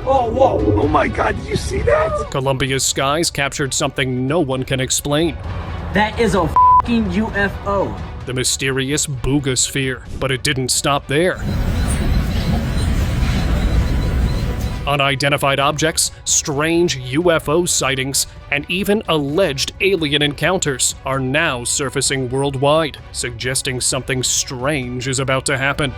Oh, whoa! Oh my God, did you see that? Colombia's skies captured something no one can explain. That is a f***ing UFO. The mysterious Buga Sphere. But it didn't stop there. Unidentified objects, strange UFO sightings, and even alleged alien encounters are now surfacing worldwide, suggesting something strange is about to happen.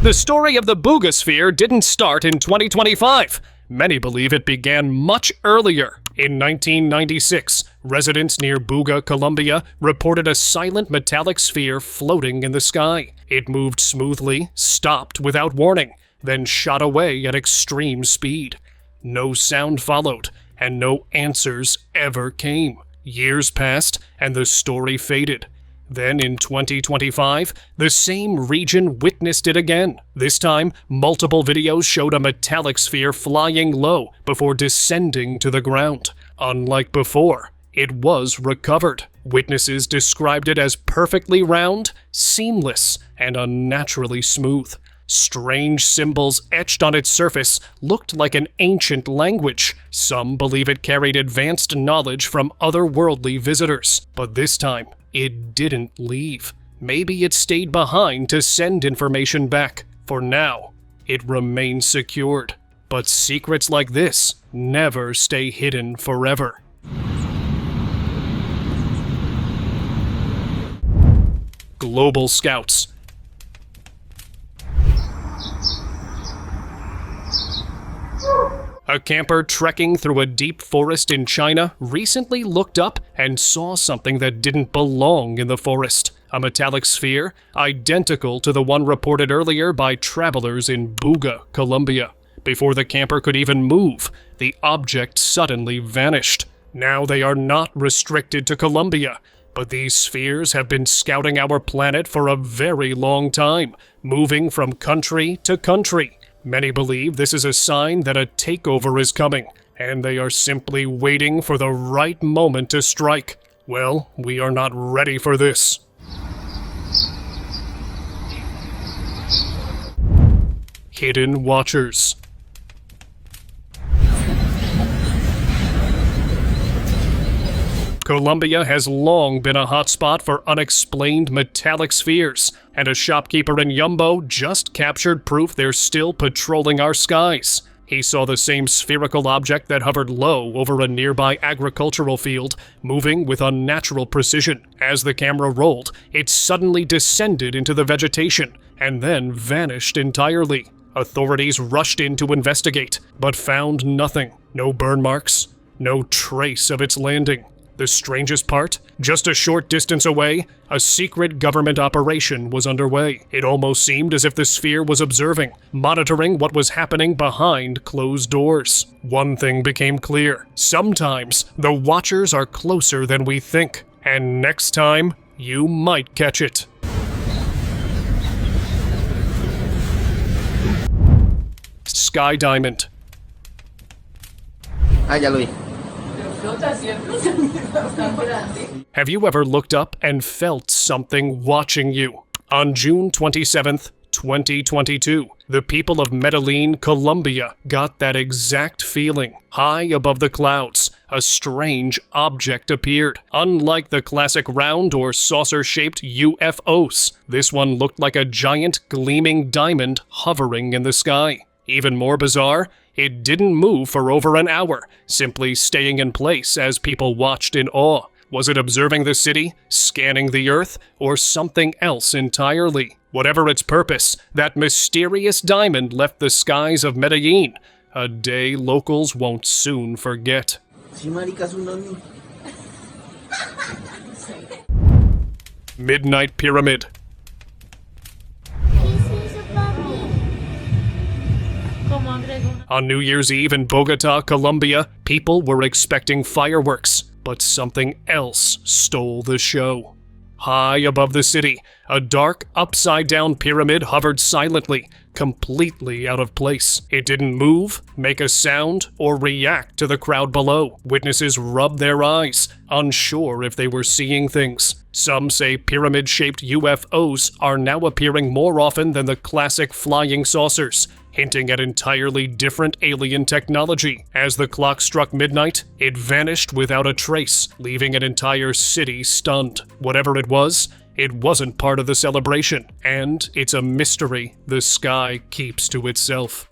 The story of the Buga Sphere didn't start in 2025. Many believe it began much earlier. In 1996, residents near Boougga, Colombia, reported a silent metallic sphere floating in the sky. It moved smoothly, stopped without warning, then shot away at extreme speed. No sound followed, and no answers ever came. Years passed, and the story faded. Then in 2025, the same region witnessed it again. This time, multiple videos showed a metallic sphere flying low before descending to the ground. Unlike before, it was recovered. Witnesses described it as perfectly round, seamless, and unnaturally smooth. Strange symbols etched on its surface looked like an ancient language. Some believe it carried advanced knowledge from otherworldly visitors. But this time, it didn't leave. Maybe it stayed behind to send information back. For now, it remains secured. But secrets like this never stay hidden forever. Global Scouts. A camper trekking through a deep forest in China recently looked up and saw something that didn't belong in the forest. A metallic sphere, identical to the one reported earlier by travelers in Boougga, Colombia. Before the camper could even move, the object suddenly vanished. Now they are not restricted to Colombia, but these spheres have been scouting our planet for a very long time, moving from country to country. Many believe this is a sign that a takeover is coming, and they are simply waiting for the right moment to strike. Well, we are not ready for this. Hidden Watchers. Colombia has long been a hotspot for unexplained metallic spheres, and a shopkeeper in Yumbo just captured proof they're still patrolling our skies. He saw the same spherical object that hovered low over a nearby agricultural field, moving with unnatural precision. As the camera rolled, it suddenly descended into the vegetation, and then vanished entirely. Authorities rushed in to investigate, but found nothing. No burn marks, no trace of its landing. The strangest part? Just a short distance away, a secret government operation was underway. It almost seemed as if the sphere was observing, monitoring what was happening behind closed doors. One thing became clear. Sometimes, the Watchers are closer than we think. And next time, you might catch it. Sky Diamond. Ah, ya lo vi. Have you ever looked up and felt something watching you? On June 27th, 2022, the people of Medellin, Colombia, got that exact feeling. High above the clouds, a strange object appeared. Unlike the classic round or saucer-shaped UFOs, this one looked like a giant gleaming diamond hovering in the sky. Even more bizarre, it didn't move for over an hour, simply staying in place as people watched in awe. Was it observing the city, scanning the earth, or something else entirely? Whatever its purpose, that mysterious diamond left the skies of Medellin, a day locals won't soon forget. Midnight Pyramid. On New Year's Eve in Bogota, Colombia, people were expecting fireworks, but something else stole the show. High above the city, A dark, upside-down pyramid hovered silently, completely out of place. It didn't move, make a sound, or react to the crowd below. Witnesses rubbed their eyes, unsure if they were seeing things. Some say pyramid-shaped UFOs are now appearing more often than the classic flying saucers, hinting at entirely different alien technology. As the clock struck midnight, it vanished without a trace, leaving an entire city stunned. Whatever it wasn't part of the celebration, and it's a mystery the sky keeps to itself.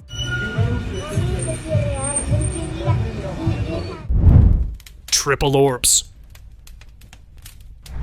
Triple orbs.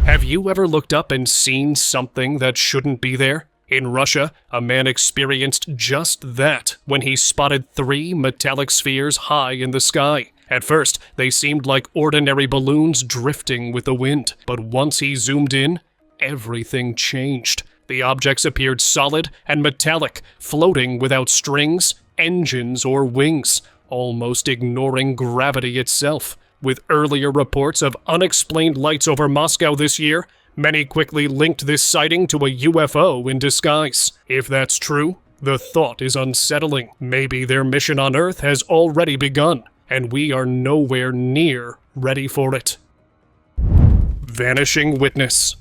Have you ever looked up and seen something that shouldn't be there? In Russia, a man experienced just that when he spotted 3 metallic spheres high in the sky. At first, they seemed like ordinary balloons drifting with the wind, but once he zoomed in, everything changed. The objects appeared solid and metallic, floating without strings, engines, or wings, almost ignoring gravity itself. With earlier reports of unexplained lights over Moscow this year, many quickly linked this sighting to a UFO in disguise. If that's true, the thought is unsettling. Maybe their mission on Earth has already begun, and we are nowhere near ready for it. Vanishing witness.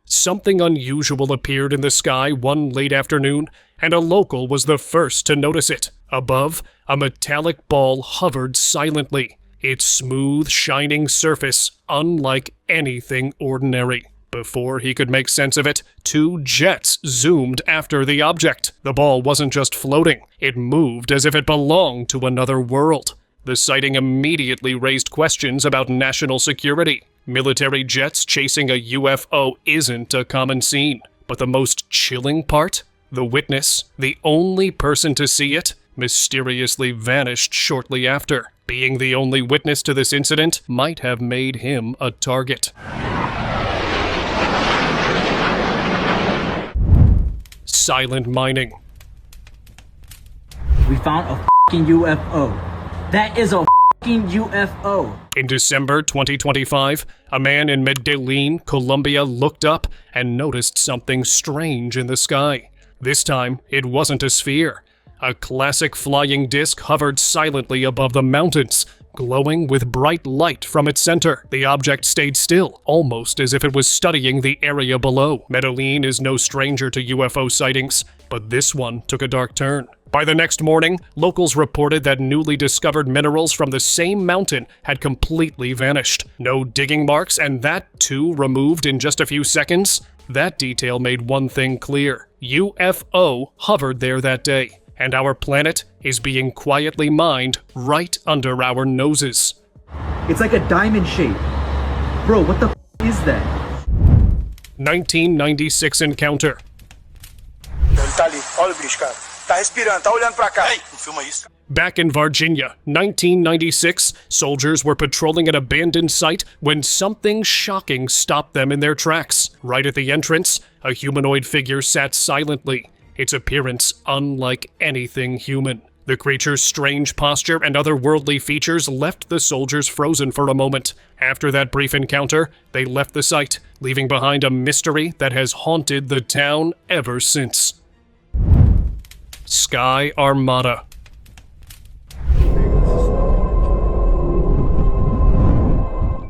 Something unusual appeared in the sky one late afternoon, and a local was the first to notice it. Above, a metallic ball hovered silently, its smooth, shining surface unlike anything ordinary. Before he could make sense of it, 2 jets zoomed after the object. The ball wasn't just floating, it moved as if it belonged to another world. The sighting immediately raised questions about national security. Military jets chasing a UFO isn't a common scene. But the most chilling part? The witness, the only person to see it, mysteriously vanished shortly after. Being the only witness to this incident might have made him a target. Silent mining. We found a f***ing UFO. That is a f***ing UFO. In December 2025, a man in Medellin, Colombia looked up and noticed something strange in the sky. This time, it wasn't a sphere. A classic flying disc hovered silently above the mountains, glowing with bright light from its center. The object stayed still, almost as if it was studying the area below. Medellin is no stranger to UFO sightings, but this one took a dark turn. By the next morning, locals reported that newly discovered minerals from the same mountain had completely vanished. No digging marks, and that too removed in just a few seconds. That detail made one thing clear. UFO hovered there that day, and our planet is being quietly mined right under our noses. It's like a diamond shape. Bro, what the f*** is that? 1996 encounter. Ele tá ali, olha o bicho, cara. Tá respirando, tá olhando pra cá. Ei, não filma isso. Back in Virginia, 1996, soldiers were patrolling an abandoned site when something shocking stopped them in their tracks. Right at the entrance, a humanoid figure sat silently, its appearance unlike anything human. The creature's strange posture and other worldly features left the soldiers frozen for a moment. After that brief encounter, they left the site, leaving behind a mystery that has haunted the town ever since. Sky Armada.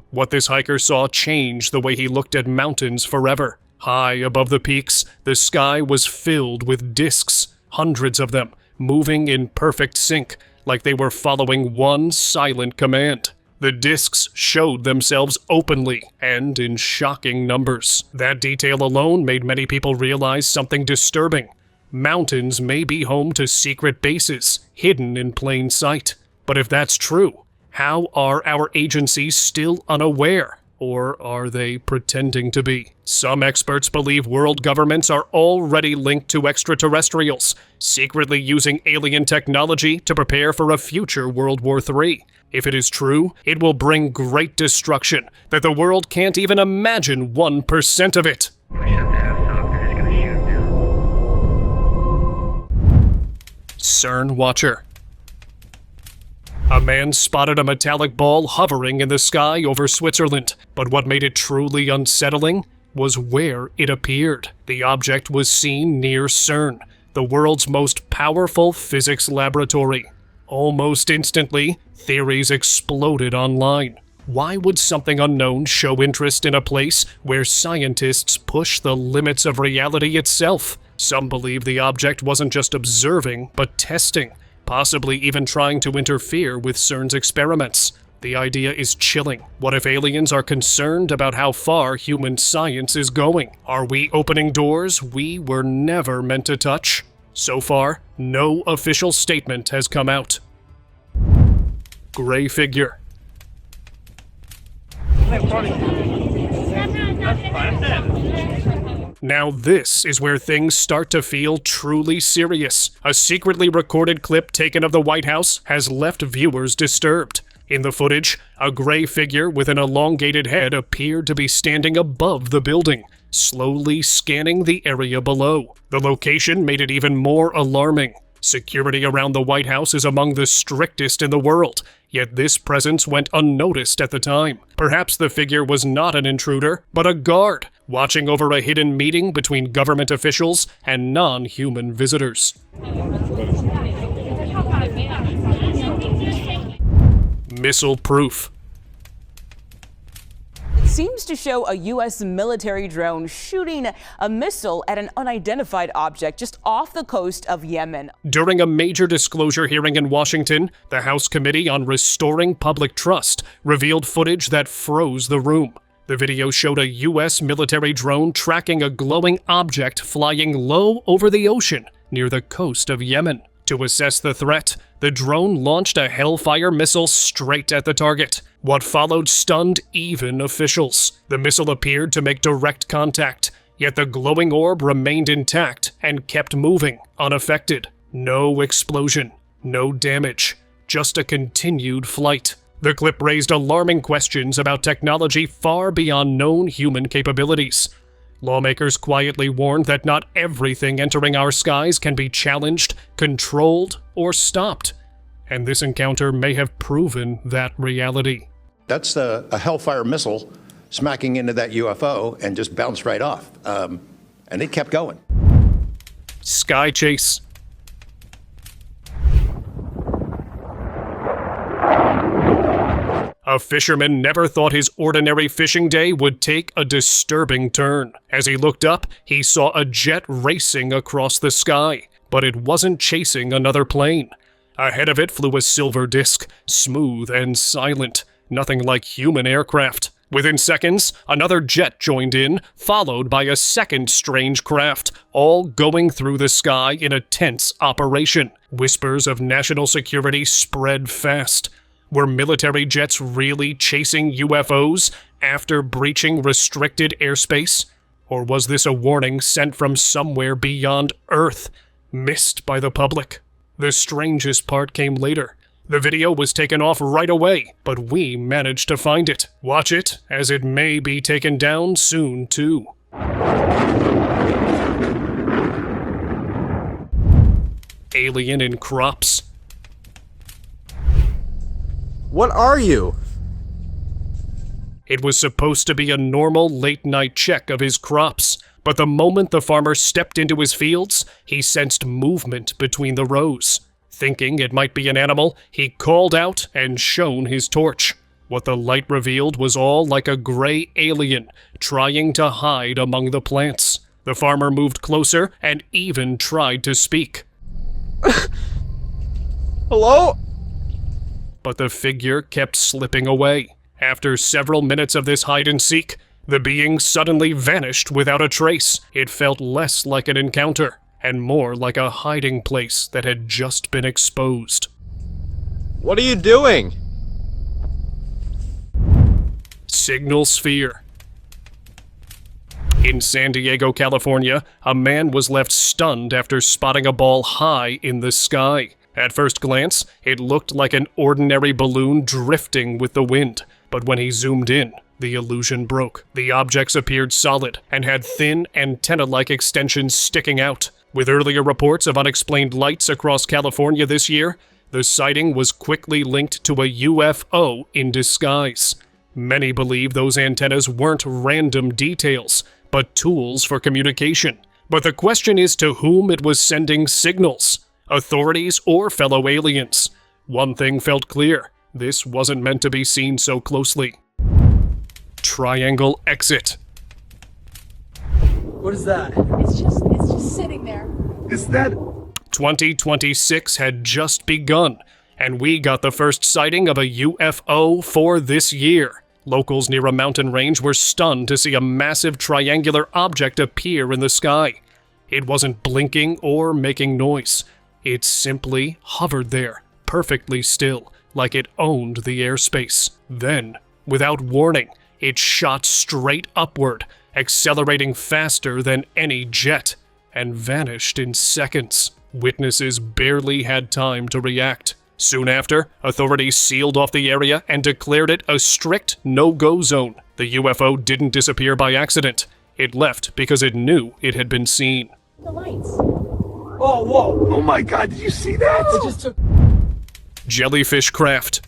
What this hiker saw changed the way he looked at mountains forever. High above the peaks, the sky was filled with discs, hundreds of them, moving in perfect sync, like they were following one silent command. The discs showed themselves openly and in shocking numbers. That detail alone made many people realize something disturbing. Mountains may be home to secret bases, hidden in plain sight. But if that's true, how are our agencies still unaware? Or are they pretending to be? Some experts believe world governments are already linked to extraterrestrials, secretly using alien technology to prepare for a future World War III. If it is true, it will bring great destruction that the world can't even imagine 1% of it. CERN Watcher. A man spotted a metallic ball hovering in the sky over Switzerland, but what made it truly unsettling was where it appeared. The object was seen near CERN, the world's most powerful physics laboratory. Almost instantly, theories exploded online. Why would something unknown show interest in a place where scientists push the limits of reality itself? Some believe the object wasn't just observing, but testing, possibly even trying to interfere with CERN's experiments. The idea is chilling. What if aliens are concerned about how far human science is going? Are we opening doors we were never meant to touch? So far, no official statement has come out. Gray figure. Now this is where things start to feel truly serious. A secretly recorded clip taken of the White House has left viewers disturbed. In the footage, a gray figure with an elongated head appeared to be standing above the building, slowly scanning the area below. The location made it even more alarming. Security around the White House is among the strictest in the world, yet this presence went unnoticed at the time. Perhaps the figure was not an intruder, but a guard, watching over a hidden meeting between government officials and non-human visitors. Missile proof. Seems to show a U.S. military drone shooting a missile at an unidentified object just off the coast of Yemen. During a major disclosure hearing in Washington, the House Committee on Restoring Public Trust revealed footage that froze the room. The video showed a U.S. military drone tracking a glowing object flying low over the ocean near the coast of Yemen. To assess the threat, the drone launched a Hellfire missile straight at the target. What followed stunned even officials. The missile appeared to make direct contact, yet the glowing orb remained intact and kept moving, unaffected. No explosion, no damage, just a continued flight. The clip raised alarming questions about technology far beyond known human capabilities. Lawmakers quietly warned that not everything entering our skies can be challenged, controlled, or stopped. And this encounter may have proven that reality. That's a Hellfire missile smacking into that UFO and just bounced right off. And it kept going. Sky chase. A fisherman never thought his ordinary fishing day would take a disturbing turn. As he looked up, he saw a jet racing across the sky, but it wasn't chasing another plane. Ahead of it flew a silver disc, smooth and silent, nothing like human aircraft. Within seconds, another jet joined in, followed by a second strange craft, all going through the sky in a tense operation. Whispers of national security spread fast. Were military jets really chasing UFOs after breaching restricted airspace? Or was this a warning sent from somewhere beyond Earth, missed by the public? The strangest part came later. The video was taken off right away, but we managed to find it. Watch it, as it may be taken down soon, too. Alien in crops. What are you? It was supposed to be a normal late-night check of his crops, but the moment the farmer stepped into his fields, he sensed movement between the rows. Thinking it might be an animal, he called out and shone his torch. What the light revealed was all like a gray alien, trying to hide among the plants. The farmer moved closer and even tried to speak. Hello? But the figure kept slipping away. After several minutes of this hide-and-seek, the being suddenly vanished without a trace. It felt less like an encounter, and more like a hiding place that had just been exposed. What are you doing? Signal sphere. In San Diego, California, a man was left stunned after spotting a ball high in the sky. At first glance, it looked like an ordinary balloon drifting with the wind, but when he zoomed in, the illusion broke. The objects appeared solid and had thin antenna-like extensions sticking out. With earlier reports of unexplained lights across California this year, The sighting was quickly linked to a UFO in disguise. Many believe those antennas weren't random details, but tools for communication. But the question is to whom it was sending signals, authorities or fellow aliens. One thing felt clear, this wasn't meant to be seen so closely. Triangle exit. What is that? It's just sitting there. Is that 2026 had just begun, and we got the first sighting of a UFO for this year. Locals near a mountain range were stunned to see a massive triangular object appear in the sky. It wasn't blinking or making noise. It simply hovered there, perfectly still, like it owned the airspace. Then, without warning, it shot straight upward, accelerating faster than any jet, and vanished in seconds. Witnesses barely had time to react. Soon after, authorities sealed off the area and declared it a strict no-go zone. The UFO didn't disappear by accident. It left because it knew it had been seen. The lights. Oh, whoa! Oh my god, did you see that? It just took. Jellyfish craft.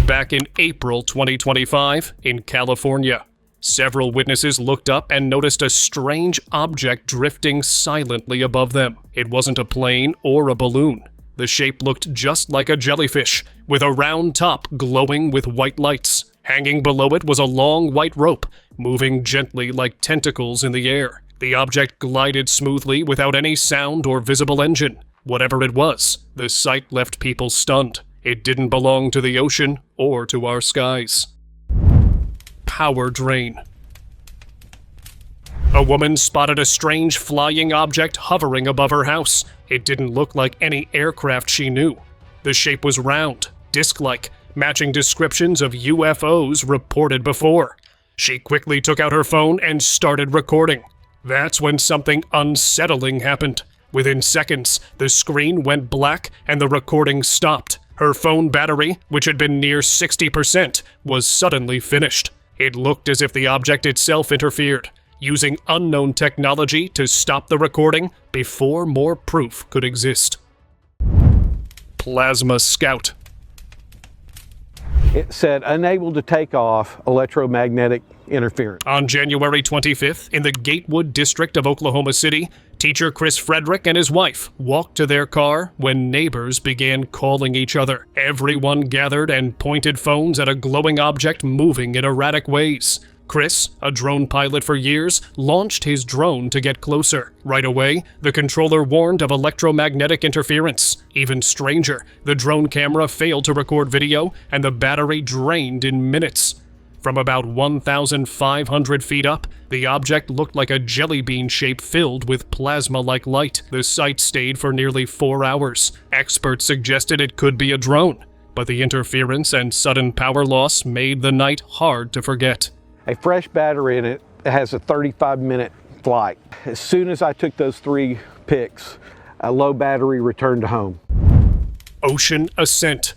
Back in April 2025, in California, several witnesses looked up and noticed a strange object drifting silently above them. It wasn't a plane or a balloon. The shape looked just like a jellyfish, with a round top glowing with white lights. Hanging below it was a long white rope, moving gently like tentacles in the air. The object glided smoothly without any sound or visible engine. Whatever it was, the sight left people stunned. It didn't belong to the ocean or to our skies. Power drain. A woman spotted a strange flying object hovering above her house. It didn't look like any aircraft she knew. The shape was round, disc-like, matching descriptions of UFOs reported before. She quickly took out her phone and started recording. That's when something unsettling happened. Within seconds, the screen went black and the recording stopped. Her phone battery, which had been near 60%, was suddenly finished. It looked as if the object itself interfered, using unknown technology to stop the recording before more proof could exist. Plasma Scout. It said unable to take off, electromagnetic interference. On January 25th, in the Gatewood district of Oklahoma City, teacher Chris Frederick and his wife walked to their car when neighbors began calling each other. Everyone gathered and pointed phones at a glowing object moving in erratic ways. Chris, a drone pilot for years, launched his drone to get closer. Right away, the controller warned of electromagnetic interference. Even stranger, the drone camera failed to record video and the battery drained in minutes. From about 1,500 feet up, the object looked like a jelly bean shape filled with plasma-like light. The sight stayed for nearly 4 hours. Experts suggested it could be a drone, but the interference and sudden power loss made the night hard to forget. A fresh battery in it has a 35-minute flight. As soon as I took those 3 pics, a low battery returned to home. Ocean ascent.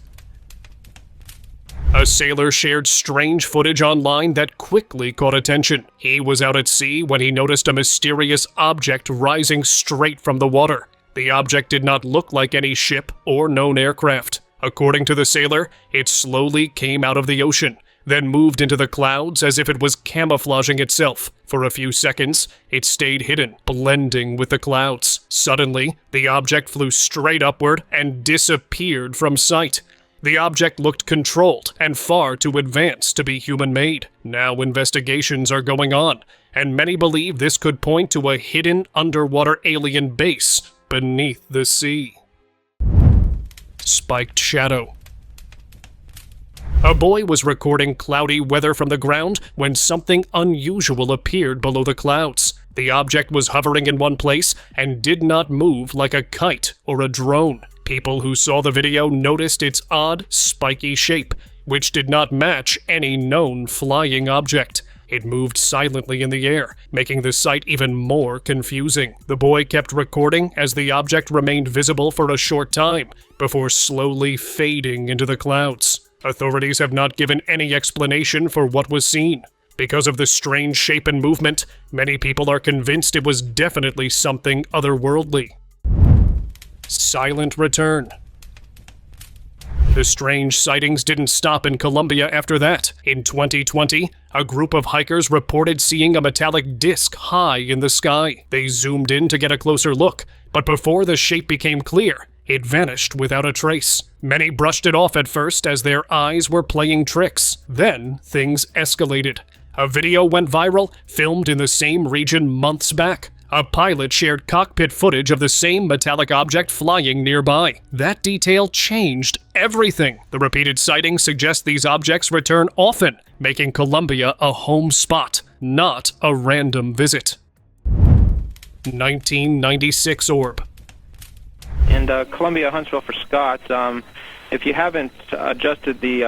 A sailor shared strange footage online that quickly caught attention. He was out at sea when he noticed a mysterious object rising straight from the water. The object did not look like any ship or known aircraft. According to the sailor, it slowly came out of the ocean, then moved into the clouds as if it was camouflaging itself. For a few seconds, it stayed hidden, blending with the clouds. Suddenly, the object flew straight upward and disappeared from sight. The object looked controlled and far too advanced to be human-made. Now investigations are going on, and many believe this could point to a hidden underwater alien base beneath the sea. Spiked shadow. A boy was recording cloudy weather from the ground when something unusual appeared below the clouds. The object was hovering in one place and did not move like a kite or a drone. People who saw the video noticed its odd, spiky shape, which did not match any known flying object. It moved silently in the air, making the sight even more confusing. The boy kept recording as the object remained visible for a short time, before slowly fading into the clouds. Authorities have not given any explanation for what was seen. Because of the strange shape and movement, many people are convinced it was definitely something otherworldly. silent return. The strange sightings didn't stop in Colombia after that. In 2020, a group of hikers reported seeing a metallic disc high in the sky. They zoomed in to get a closer look, but before the shape became clear, it vanished without a trace. Many brushed it off at first as their eyes were playing tricks. Then things escalated. A video went viral, filmed in the same region months back. A pilot shared cockpit footage of the same metallic object flying nearby. That detail changed everything. The repeated sightings suggest these objects return often, making Colombia a home spot, not a random visit. 1996 orb. And Columbia, Huntsville for Scott. If you haven't adjusted the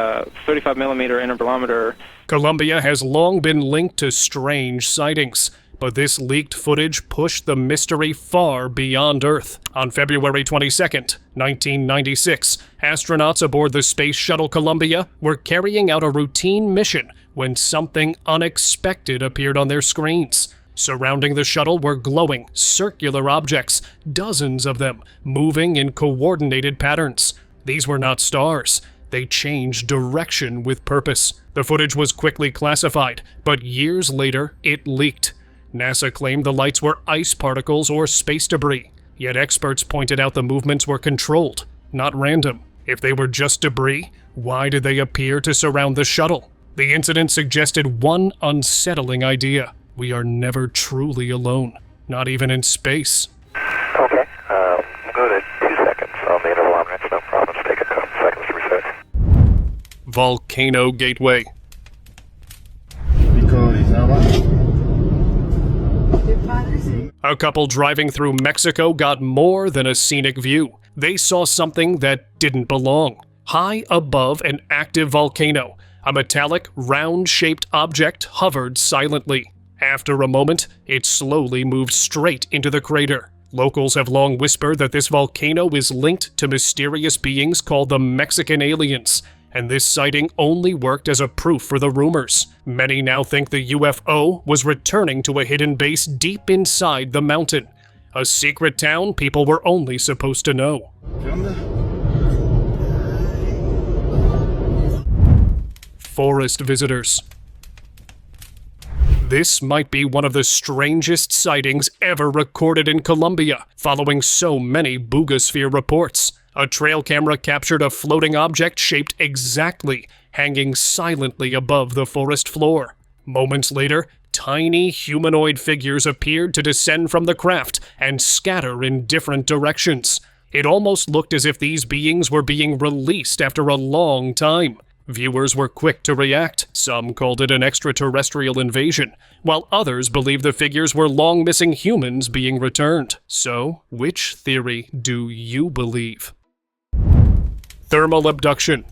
35mm intervalometer... Colombia has long been linked to strange sightings, but this leaked footage pushed the mystery far beyond Earth. On February 22nd, 1996, astronauts aboard the Space Shuttle Columbia were carrying out a routine mission when something unexpected appeared on their screens. Surrounding the shuttle were glowing, circular objects, dozens of them, moving in coordinated patterns. These were not stars. They changed direction with purpose. The footage was quickly classified, but years later, it leaked. NASA claimed the lights were ice particles or space debris, yet experts pointed out the movements were controlled, not random. If they were just debris, why did they appear to surround the shuttle? The incident suggested one unsettling idea. We are never truly alone, not even in space. Okay, go to 2 seconds on the intervalometer. It's no problem. Just take a couple seconds to reset. Volcano Gateway. A couple driving through Mexico got more than a scenic view. They saw something that didn't belong. High above an active volcano, a metallic, round-shaped object hovered silently. After a moment, it slowly moved straight into the crater. Locals have long whispered that this volcano is linked to mysterious beings called the Mexican aliens, and this sighting only worked as a proof for the rumors. Many now think the UFO was returning to a hidden base deep inside the mountain, a secret town people were only supposed to know. Forest visitors. This might be one of the strangest sightings ever recorded in Colombia, following so many Buga Sphere reports. A trail camera captured a floating object shaped exactly, hanging silently above the forest floor. Moments later, tiny humanoid figures appeared to descend from the craft and scatter in different directions. It almost looked as if these beings were being released after a long time. Viewers were quick to react. Some called it an extraterrestrial invasion, while others believed the figures were long-missing humans being returned. So, which theory do you believe? Thermal abduction.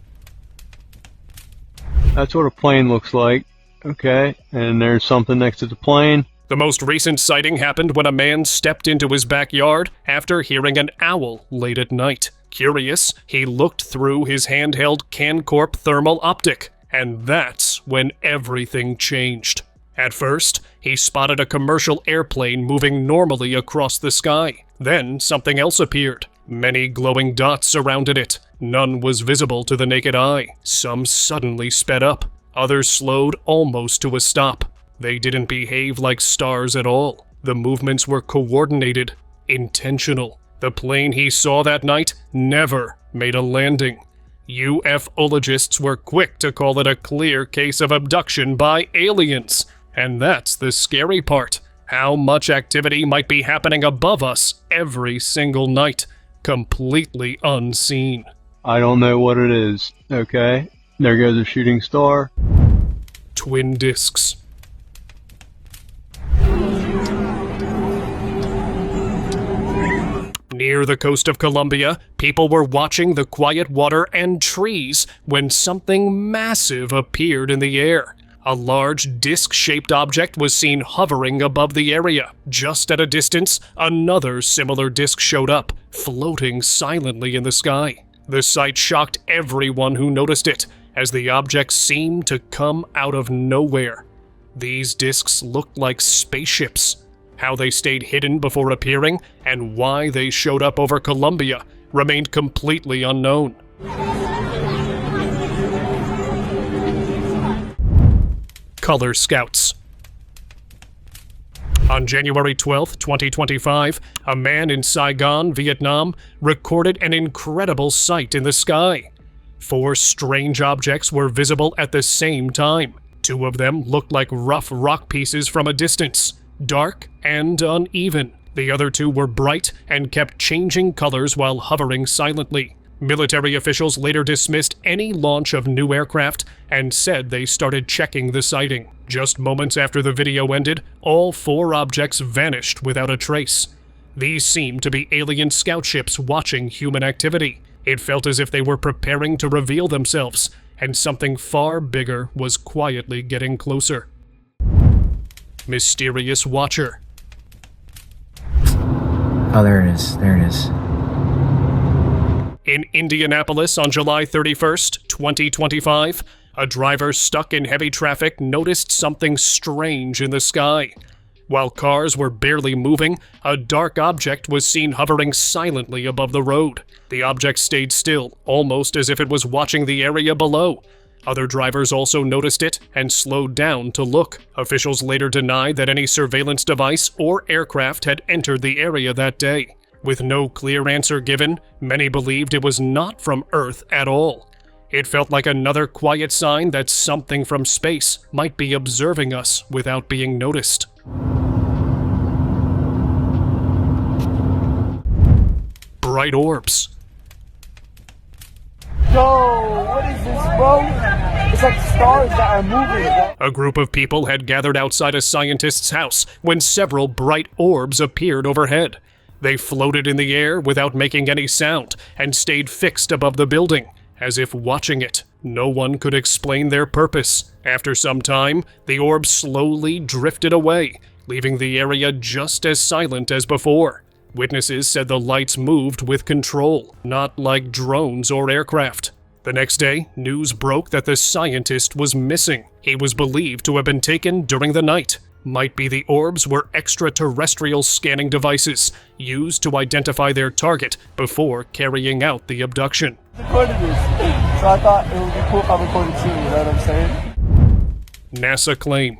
That's what a plane looks like. Okay, and there's something next to the plane. The most recent sighting happened when a man stepped into his backyard after hearing an owl late at night. Curious, he looked through his handheld Cancorp thermal optic, and that's when everything changed. At first, he spotted a commercial airplane moving normally across the sky. Then something else appeared. Many glowing dots surrounded it. None was visible to the naked eye. Some suddenly sped up. Others slowed almost to a stop. They didn't behave like stars at all. The movements were coordinated, intentional. The plane he saw that night never made a landing. UFOlogists were quick to call it a clear case of abduction by aliens. And that's the scary part. How much activity might be happening above us every single night, completely unseen. I don't know what it is, okay? There goes a shooting star. Twin discs. Near the coast of Colombia, people were watching the quiet water and trees when something massive appeared in the air. A large disc-shaped object was seen hovering above the area. Just at a distance, another similar disc showed up, floating silently in the sky. The sight shocked everyone who noticed it, as the object seemed to come out of nowhere. These discs looked like spaceships. How they stayed hidden before appearing and why they showed up over Colombia remained completely unknown. Color Scouts. On January 12, 2025, a man in Saigon, Vietnam, recorded an incredible sight in the sky. 4 strange objects were visible at the same time. 2 of them looked like rough rock pieces from a distance, dark and uneven. The other 2 were bright and kept changing colors while hovering silently. Military officials later dismissed any launch of new aircraft and said they started checking the sighting. Just moments after the video ended, all 4 objects vanished without a trace. These seemed to be alien scout ships watching human activity. It felt as if they were preparing to reveal themselves, and something far bigger was quietly getting closer. Mysterious Watcher. Oh, there it is. There it is. In Indianapolis on July 31st, 2025, a driver stuck in heavy traffic noticed something strange in the sky. While cars were barely moving, a dark object was seen hovering silently above the road. The object stayed still, almost as if it was watching the area below. Other drivers also noticed it and slowed down to look. Officials later denied that any surveillance device or aircraft had entered the area that day. With no clear answer given, many believed it was not from Earth at all. It felt like another quiet sign that something from space might be observing us without being noticed. Bright orbs. Yo, what is this, bro? It's like stars that are moving, bro. A group of people had gathered outside a scientist's house when several bright orbs appeared overhead. They floated in the air without making any sound and stayed fixed above the building, as if watching it. No one could explain their purpose. After some time, the orbs slowly drifted away, leaving the area just as silent as before. Witnesses said the lights moved with control, not like drones or aircraft. The next day, news broke that the scientist was missing. He was believed to have been taken during the night. Might be the orbs were extraterrestrial scanning devices used to identify their target before carrying out the abduction. Recorded this, so I thought it would be cool if I recorded too, you know what I'm saying? NASA claim.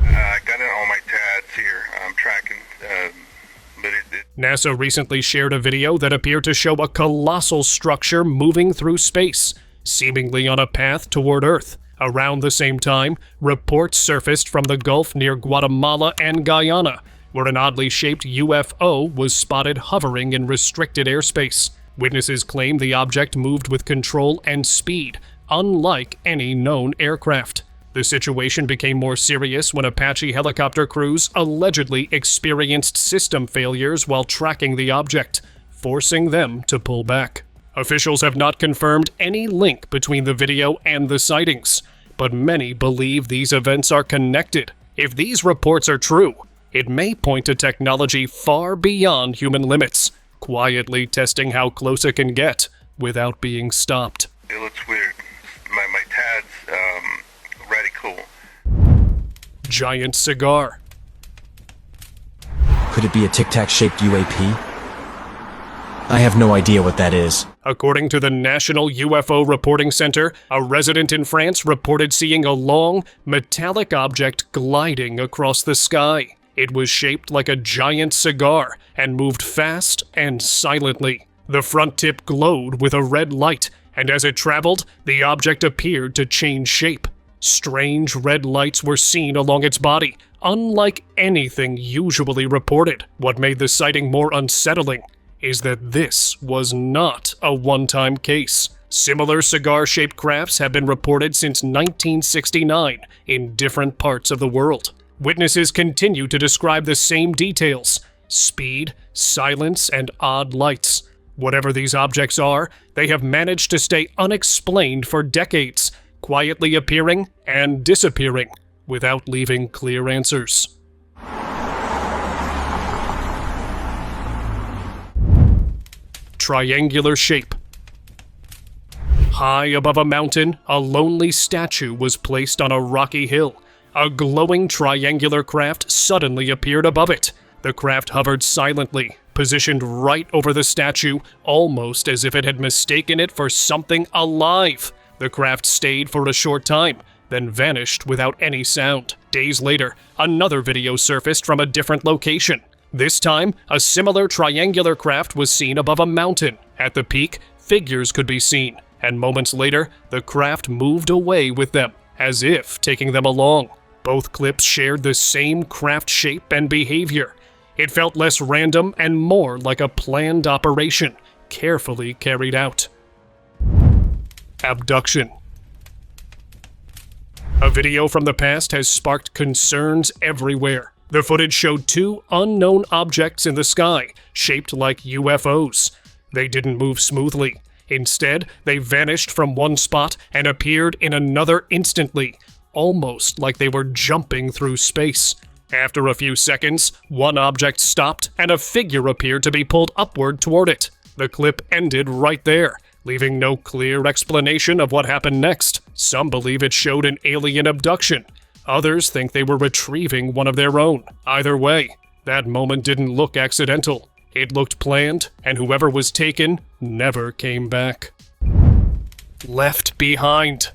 I got it on my TADs here. I'm tracking, but NASA recently shared a video that appeared to show a colossal structure moving through space, seemingly on a path toward Earth. Around the same time, reports surfaced from the Gulf near Guatemala and Guyana, where an oddly shaped UFO was spotted hovering in restricted airspace. Witnesses claim the object moved with control and speed, unlike any known aircraft. The situation became more serious when Apache helicopter crews allegedly experienced system failures while tracking the object, forcing them to pull back. Officials have not confirmed any link between the video and the sightings, but many believe these events are connected. If these reports are true, it may point to technology far beyond human limits, quietly testing how close it can get without being stopped. it looks weird. My TAD's really cool. Giant cigar. Could it be a tic-tac-shaped UAP? I have no idea what that is. According to the National UFO Reporting Center, a resident in France reported seeing a long, metallic object gliding across the sky. It was shaped like a giant cigar and moved fast and silently. The front tip glowed with a red light, and as it traveled, the object appeared to change shape. Strange red lights were seen along its body, unlike anything usually reported. What made the sighting more unsettling is that this was not a one-time case. Similar cigar-shaped crafts have been reported since 1969 in different parts of the world. Witnesses continue to describe the same details: speed, silence, and odd lights. Whatever these objects are, they have managed to stay unexplained for decades, quietly appearing and disappearing without leaving clear answers. Triangular shape. High above a mountain, a lonely statue was placed on a rocky hill. A glowing triangular craft suddenly appeared above it. The craft hovered silently, positioned right over the statue, almost as if it had mistaken it for something alive. The craft stayed for a short time, then vanished without any sound. Days later, another video surfaced from a different location. This time, a similar triangular craft was seen above a mountain. At the peak, figures could be seen, and moments later, the craft moved away with them, as if taking them along. Both clips shared the same craft shape and behavior. It felt less random and more like a planned operation, carefully carried out. Abduction. A video from the past has sparked concerns everywhere. The footage showed two unknown objects in the sky, shaped like UFOs. They didn't move smoothly. Instead, they vanished from one spot and appeared in another instantly, almost like they were jumping through space. After a few seconds, one object stopped and a figure appeared to be pulled upward toward it. The clip ended right there, leaving no clear explanation of what happened next. Some believe it showed an alien abduction. Others think they were retrieving one of their own. Either way, that moment didn't look accidental. It looked planned, and whoever was taken never came back. Left behind.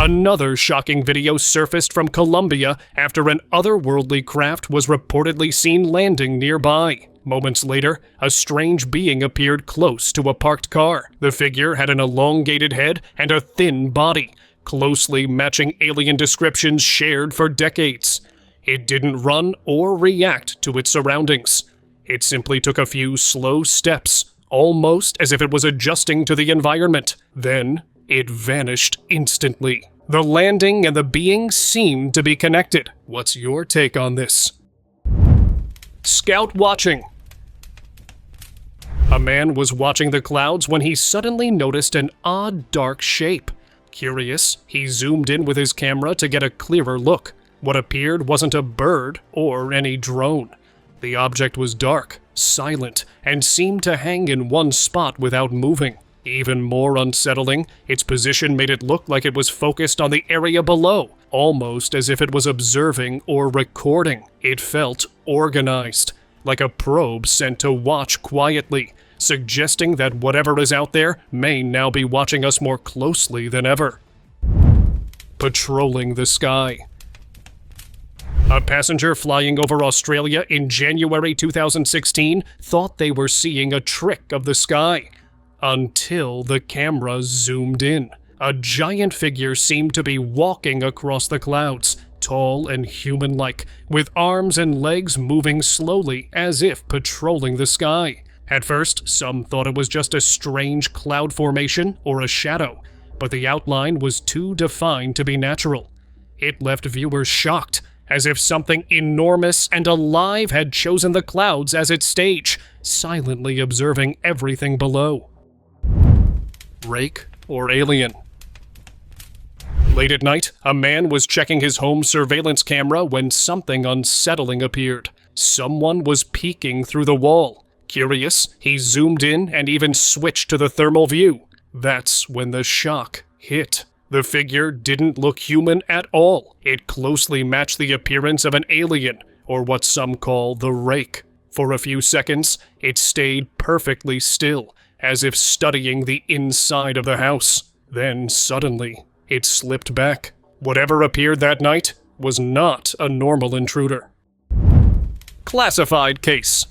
Another shocking video surfaced from Colombia after an otherworldly craft was reportedly seen landing nearby. Moments later, a strange being appeared close to a parked car. The figure had an elongated head and a thin body, closely matching alien descriptions shared for decades. It didn't run or react to its surroundings. It simply took a few slow steps, almost as if it was adjusting to the environment. Then, it vanished instantly. The landing and the being seemed to be connected. What's your take on this? Scout watching. A man was watching the clouds when he suddenly noticed an odd dark shape. Curious, he zoomed in with his camera to get a clearer look. What appeared wasn't a bird or any drone. The object was dark, silent, and seemed to hang in one spot without moving. Even more unsettling, its position made it look like it was focused on the area below, almost as if it was observing or recording. It felt organized, like a probe sent to watch quietly, suggesting that whatever is out there may now be watching us more closely than ever. Patrolling the sky. A passenger flying over Australia in January 2016 thought they were seeing a trick of the sky, until the camera zoomed in. A giant figure seemed to be walking across the clouds, tall and human-like, with arms and legs moving slowly as if patrolling the sky. At first, some thought it was just a strange cloud formation or a shadow, but the outline was too defined to be natural. It left viewers shocked, as if something enormous and alive had chosen the clouds as its stage, silently observing everything below. Rake or alien? Late at night, a man was checking his home surveillance camera when something unsettling appeared. Someone was peeking through the wall. Curious, he zoomed in and even switched to the thermal view. That's when the shock hit. The figure didn't look human at all. It closely matched the appearance of an alien, or what some call the Rake. For a few seconds, it stayed perfectly still, as if studying the inside of the house. Then, suddenly, it slipped back. Whatever appeared that night was not a normal intruder. Classified case.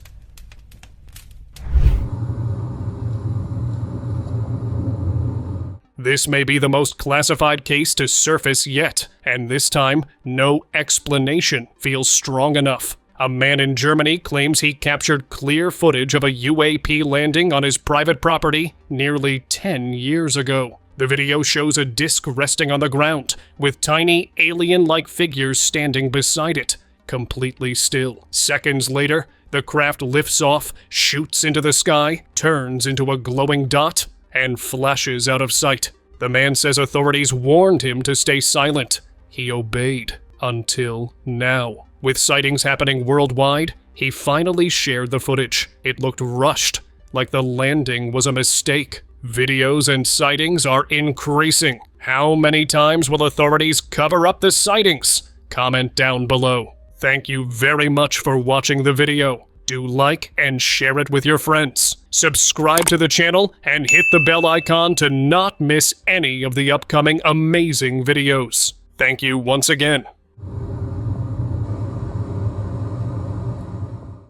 This may be the most classified case to surface yet, and this time, no explanation feels strong enough. A man in Germany claims he captured clear footage of a UAP landing on his private property nearly 10 years ago. The video shows a disc resting on the ground, with tiny alien-like figures standing beside it, completely still. Seconds later, the craft lifts off, shoots into the sky, turns into a glowing dot, and flashes out of sight. The man says authorities warned him to stay silent. He obeyed until now. With sightings happening worldwide, he finally shared the footage. It looked rushed, like the landing was a mistake. Videos and sightings are increasing, How many times will authorities cover up the sightings? Comment down below. Thank you very much for watching the video. Do like and share it with your friends. Subscribe to the channel and hit the bell icon to not miss any of the upcoming amazing videos. Thank you once again.